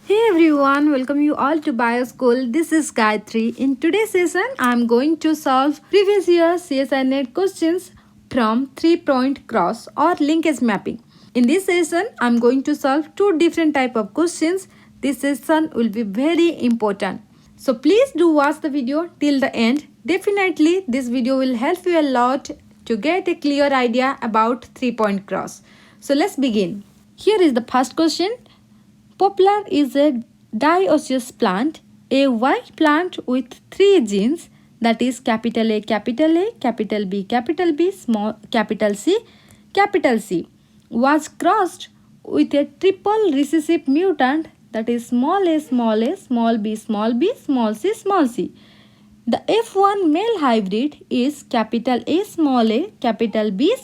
Hey everyone, welcome you all to BioSchool. This is Gayatri. In today's session, I'm going to solve previous year CSI NET questions from 3-point cross or linkage mapping. In this session, I'm going to solve two different type of questions. This session will be very important. So please do watch the video till the end. Definitely this video will help you a lot to get a clear idea about 3-point cross. So let's begin. Here is the first question. Poplar is a dioecious plant, a wild plant with three genes, that is capital A, capital B, small capital C, was crossed with a triple recessive mutant, that is small a, small b, small c. The F1 male hybrid is capital A, capital B,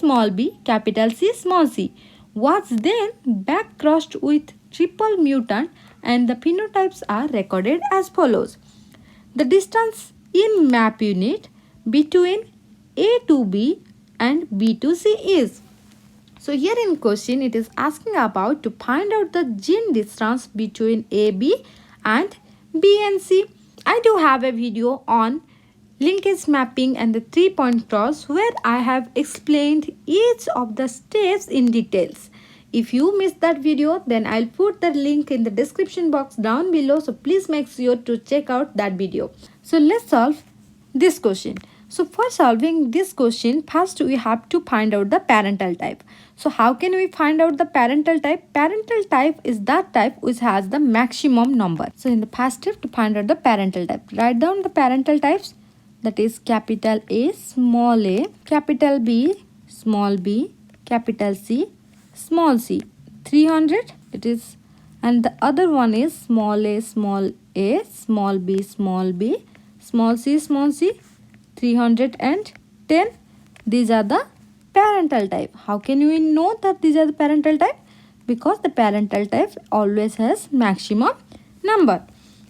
capital C, was then back crossed with triple mutant, and the phenotypes are recorded as follows. The distance in map unit between A to B and B to C is. So here in question it is asking about to find out the gene distance between A, B and B and C. I do have a video on linkage mapping and the 3-point cross where I have explained each of the steps in details. If you missed that video, then I'll put the link in the description box down below. So please make sure to check out that video. So let's solve this question. So for solving this question, first we have to find out the parental type. So how can we find out the parental type? Parental type is that type which has the maximum number. So in the first step to find out the parental type, write down the parental types, that is capital A, capital B, capital C, small c. 300 it is, and the other one is small b, small c, 310. These are the parental type. How can we know that these are the parental type? Because the parental type always has maximum number.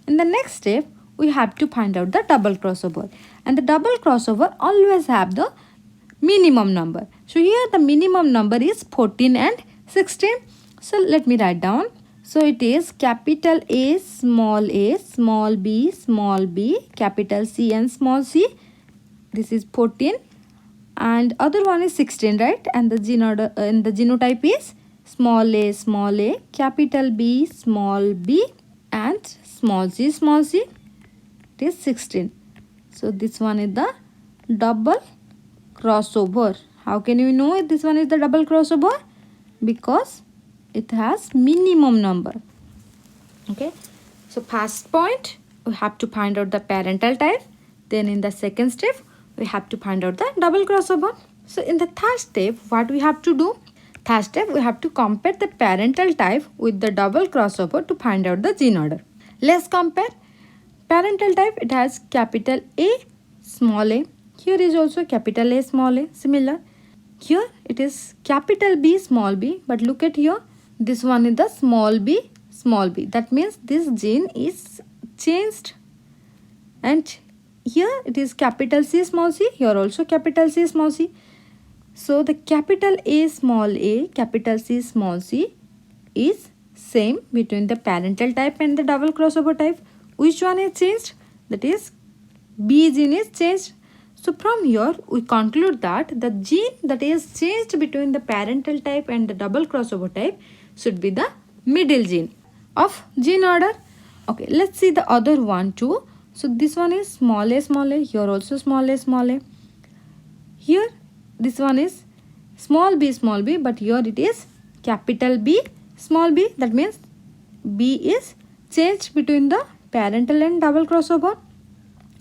In the next step, we have to find out the double crossover, and the double crossover always have the minimum number. So here the minimum number is 14 and 16. So let me write down. So it is capital A, small b, capital C and small c. This is 14 and other one is 16, right? And the genotype is small a, capital B, small b and small c. It is 16. So this one is the double crossover. How can you know if this one is the double crossover? Because it has minimum number. Okay, so first point we have to find out the parental type. Then in the second step we have to find out the double crossover. So in the third step, what we have to do? Third step, we have to compare the parental type with the double crossover to find out the gene order. Let's compare. Parental type, it has capital A, small a. Here is also capital A, small a, similar. Here it is capital B, small b, but look at here, this one is the small b. That means this gene is changed. And here it is capital C, small c, here also capital C, small c. So the capital A, capital C, small c is same between the parental type and the double crossover type. Which one is changed? That is B gene is changed. So from here we conclude that the gene that is changed between the parental type and the double crossover type should be the middle gene of gene order. Okay, let's see the other one too. So this one is small a, here also small a. Here this one is small b, but here it is capital B, small b. That means B is changed between the parental and double crossover.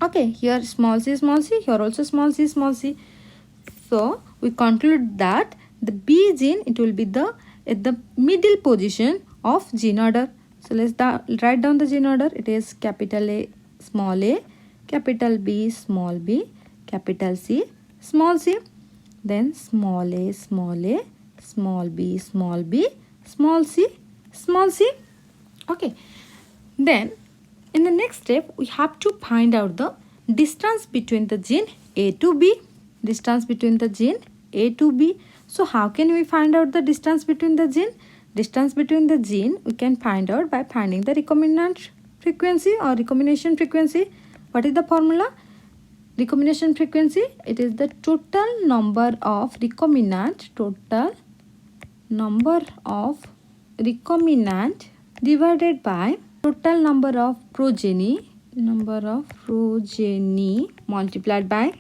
Okay, here small c, here also small c. So we conclude that the B gene, it will be at the middle position of gene order. So let's write down the gene order. It is capital A, capital B, small b, capital C, small c. Then small a, small b, small c. Okay. Then in the next step, we have to find out the distance between the gene A to B. Distance between the gene A to B. So how can we find out the distance between the gene? Distance between the gene we can find out by finding the recombinant frequency or recombination frequency. What is the formula? Recombination frequency, it is the total number of recombinant divided by total number of progeny multiplied by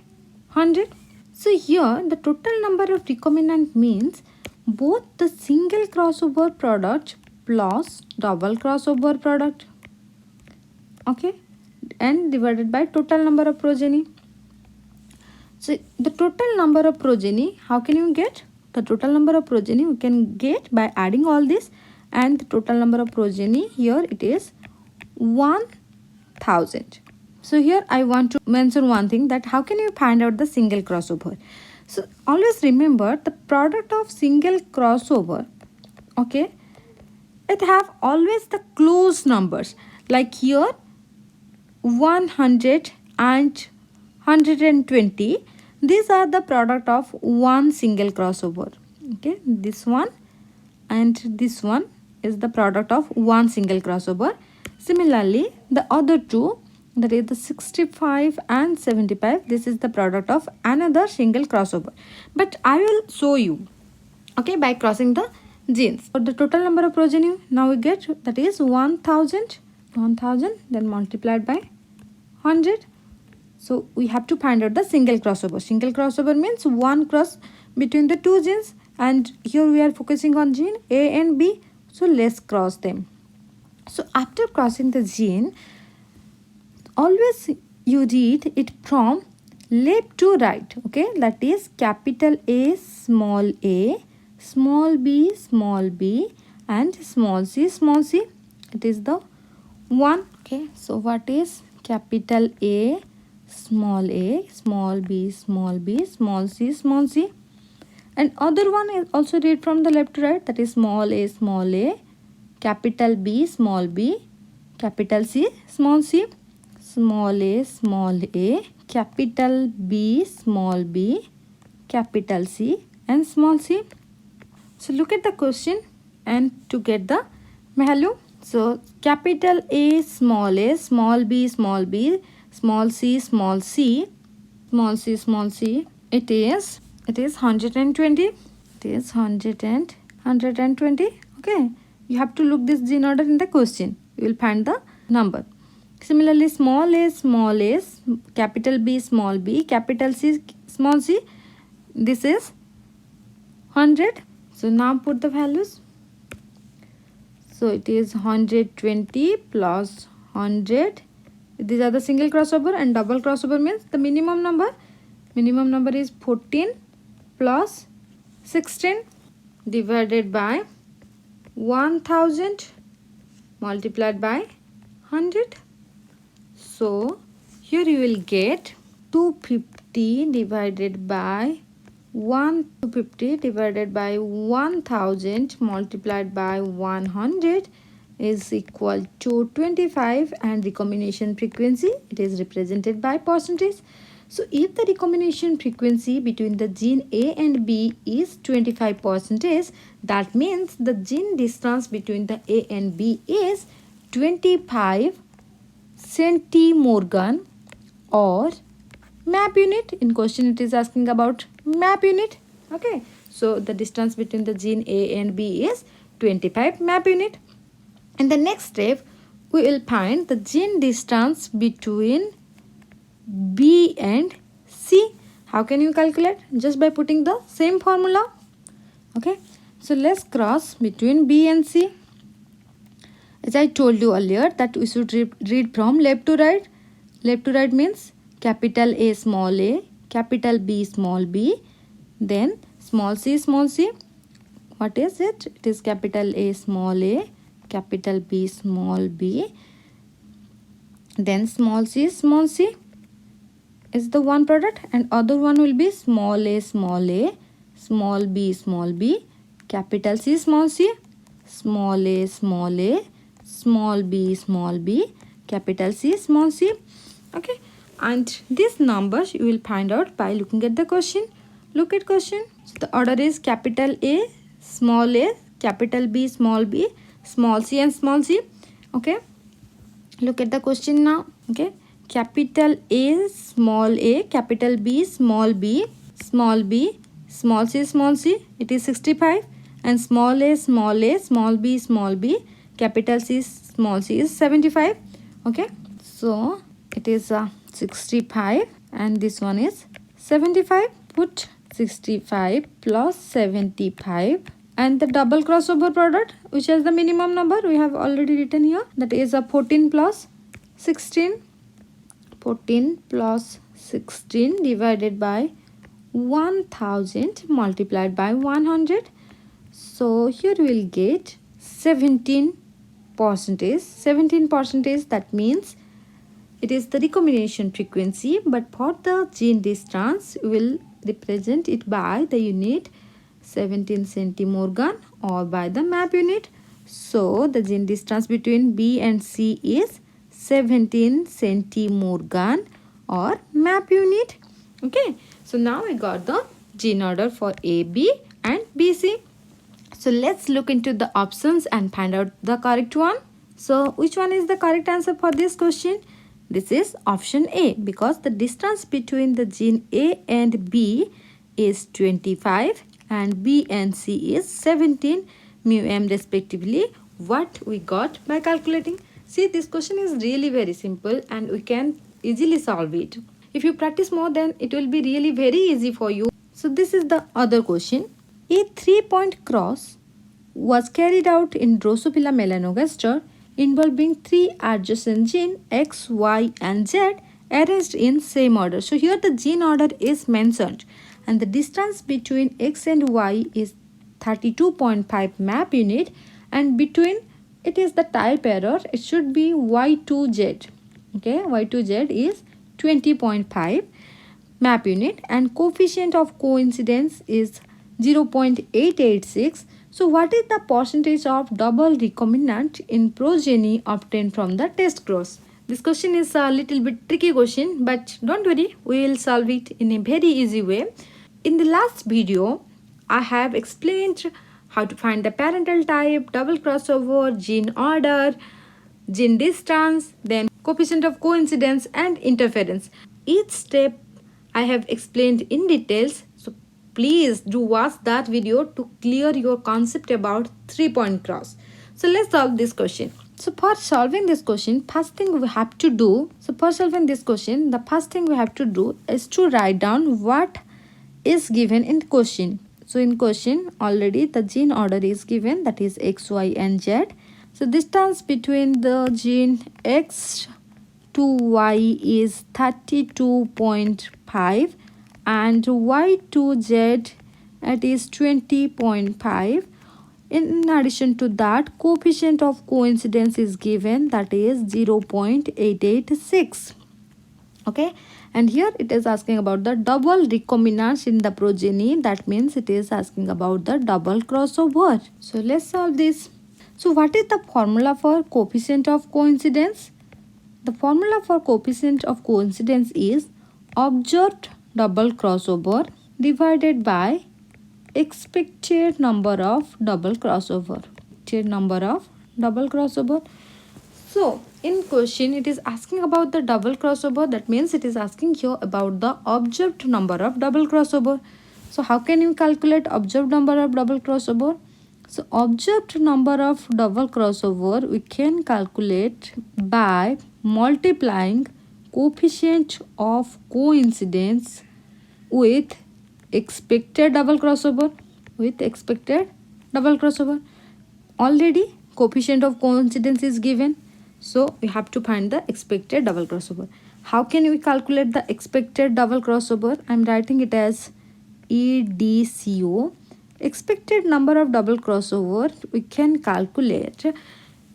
100. So here the total number of recombinant means both the single crossover product plus double crossover product, okay, and divided by total number of progeny. So the total number of progeny, how can you get? The total number of progeny we can get by adding all this, and the total number of progeny here it is 1000. So here I want to mention one thing, that how can you find out the single crossover? So always remember the product of single crossover, okay, it have always the close numbers, like here 100 and 120. These are the product of one single crossover, okay. This one and this one is the product of one single crossover. Similarly the other two, that is the 65 and 75, this is the product of another single crossover, but I will show you, okay, by crossing the genes. For the total number of progeny now we get, that is 1000, then multiplied by 100. So we have to find out the single crossover. Single crossover means one cross between the two genes, and here we are focusing on gene A and B. So let's cross them. So after crossing the gene, always you read it from left to right, okay, that is capital A, small b, and small c. It is the one, okay. So what is capital A, small b, small c, and other one is also read from the left to right, that is small a, capital B, small b, capital C, small c, small a, capital B, small b, capital C, and small c. So look at the question and to get the value. So capital A, small b, small c, small c, it is 120. It is 120. Okay, you have to look this gene order in the question, you will find the number. Similarly small a, capital B, small b, capital C, small c, this is 100. So now put the values. So it is 120 plus 100. These are the single crossover, and double crossover means the minimum number. Minimum number is 14 plus 16 divided by 1000 multiplied by 100. So here you will get 250 divided by 1000 multiplied by 100 is equal to 25, and recombination frequency, it is represented by percentage. So if the recombination frequency between the gene A and B is 25%, that means the gene distance between the A and B is 25 centimorgan or map unit. In question it is asking about map unit, okay. So the distance between the gene A and B is 25 map unit. In the next step we will find the gene distance between B and C. How can you calculate? Just by putting the same formula, okay. So let's cross between B and C. As I told you earlier that we should read from left to right. Left to right means capital A, small a, capital B, small b, then small c. What is it? It is capital A, capital B, small b, then small c is the one product, and other one will be small a, small b, capital C, small a, small b, capital C, small c. Okay, And these numbers you will find out by looking at the question. Look at question. So the order is capital A, capital B, small c and small c. Okay. Look at the question now. Okay. Capital A, capital B, small b, small c, it is 65. And small a, small b, capital C, small c is 75. Okay. So it is 65 and this one is 75. Put 65 plus 75 and the double crossover product, which has the minimum number, we have already written here, that is a 14 plus 16. 14 plus 16 divided by 1000 multiplied by 100. So here we will get 17%. 17%, that means it is the recombination frequency, but for the gene distance we will represent it by the unit 17 centimorgan or by the MAP unit. So the gene distance between B and C is 17 centimorgan or MAP unit. Okay, so now I got the gene order for A, B and BC. So let's look into the options and find out the correct one. So which one is the correct answer for this question? This is option A, because the distance between the gene A and B is 25 and B and C is 17 μm respectively. What we got by calculating? See, this question is really very simple and we can easily solve it. If you practice more, then it will be really very easy for you. So this is the other question. A 3-point cross was carried out in Drosophila melanogaster involving 3 adjacent genes X, Y and Z arranged in same order. So here the gene order is mentioned and the distance between X and Y is 32.5 MAP unit, and between it is the type error, it should be Y2Z. Okay, Y2Z is 20.5 MAP unit and coefficient of coincidence is 0.886. So what is the percentage of double recombinant in progeny obtained from the test cross? This question is a little bit tricky question, but don't worry, we will solve it in a very easy way. In the last video, I have explained how to find the parental type, double crossover, gene order, gene distance, then coefficient of coincidence and interference. Each step I have explained in details. So please do watch that video to clear your concept about 3-point cross. So let's solve this question. So for solving this question, the first thing we have to do is to write down what is given in question. So in question already the gene order is given, that is X, Y and Z. So distance between the gene X to Y is 32.5 and Y to Z it is 20.5. In addition to that, coefficient of coincidence is given, that is 0.886. Okay, and here it is asking about the double recombinants in the progeny, that means it is asking about the double crossover. So let's solve this. So what is the formula for coefficient of coincidence? The formula for coefficient of coincidence is observed double crossover divided by expected number of double crossover. So in question it is asking about the double crossover, that means it is asking here about the observed number of double crossover. So how can you calculate observed number of double crossover? So observed number of double crossover we can calculate by multiplying coefficient of coincidence with expected double crossover. Already coefficient of coincidence is given, so we have to find the expected double crossover. How can we calculate the expected double crossover? I am writing it as EDCO. Expected number of double crossover we can calculate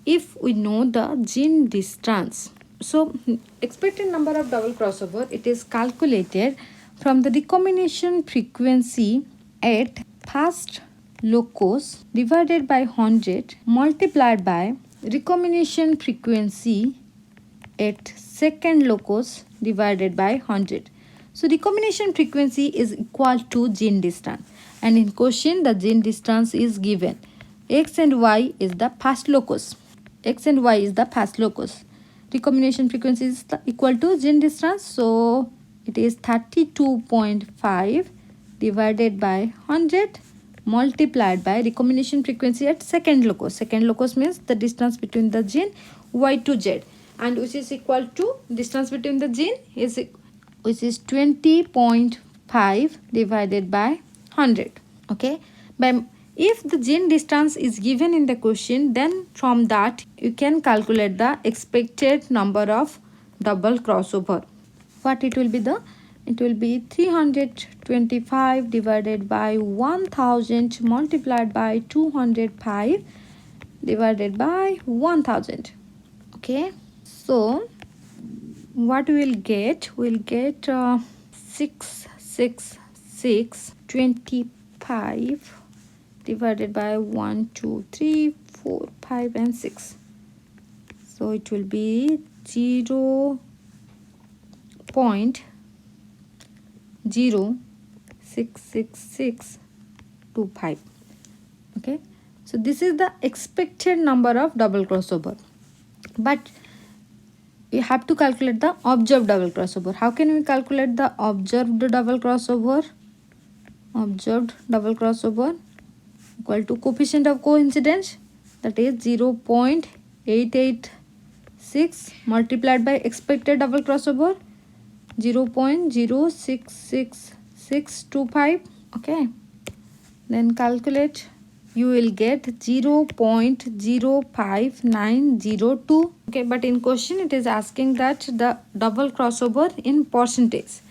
if we know the gene distance. So expected number of double crossover, it is calculated from the recombination frequency at first locus divided by 100 multiplied by recombination frequency at second locus divided by 100. So recombination frequency is equal to gene distance, and in question the gene distance is given. X and Y is the first locus. X and Y is the first locus. Recombination frequency is equal to gene distance, so it is 32.5 divided by 100 multiplied by recombination frequency at second locus. Second locus means the distance between the gene Y to Z, and which is equal to distance between the gene is which is 20.5 divided by 100. Okay, if the gene distance is given in the question, then from that you can calculate the expected number of double crossover. What it will be? It will be 325 divided by 1000 multiplied by 205 divided by 1000. Okay, so what we will get? We'll get 66625 divided by 1, 2, 3, 4, 5 and 6. So it will be 0.066625. Okay, so this is the expected number of double crossover, but we have to calculate the observed double crossover. How can we calculate the observed double crossover? Observed double crossover equal to coefficient of coincidence, that is 0.886 multiplied by expected double crossover 0.066625. Okay, then calculate. You will get 0.05902. Okay, but in question it is asking that the double crossover in percentage.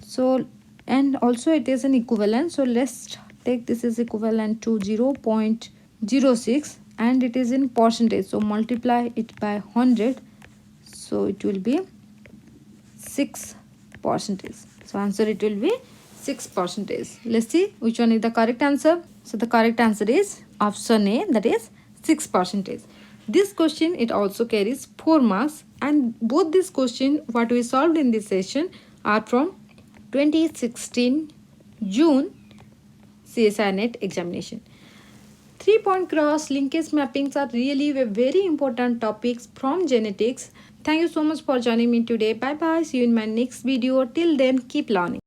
So, and also it is an equivalent. So let's take this is equivalent to 0.06 and it is in percentage. So multiply it by 100. So it will be 6%. So answer it will be 6%. Let's see which one is the correct answer. So the correct answer is option A, that is 6%. This question it also carries 4 marks, and both this question what we solved in this session are from 2016 June CSIR NET examination. 3-point cross linkage mappings are really very important topics from genetics. Thank you so much for joining me today. Bye bye. See you in my next video. Till then, keep learning.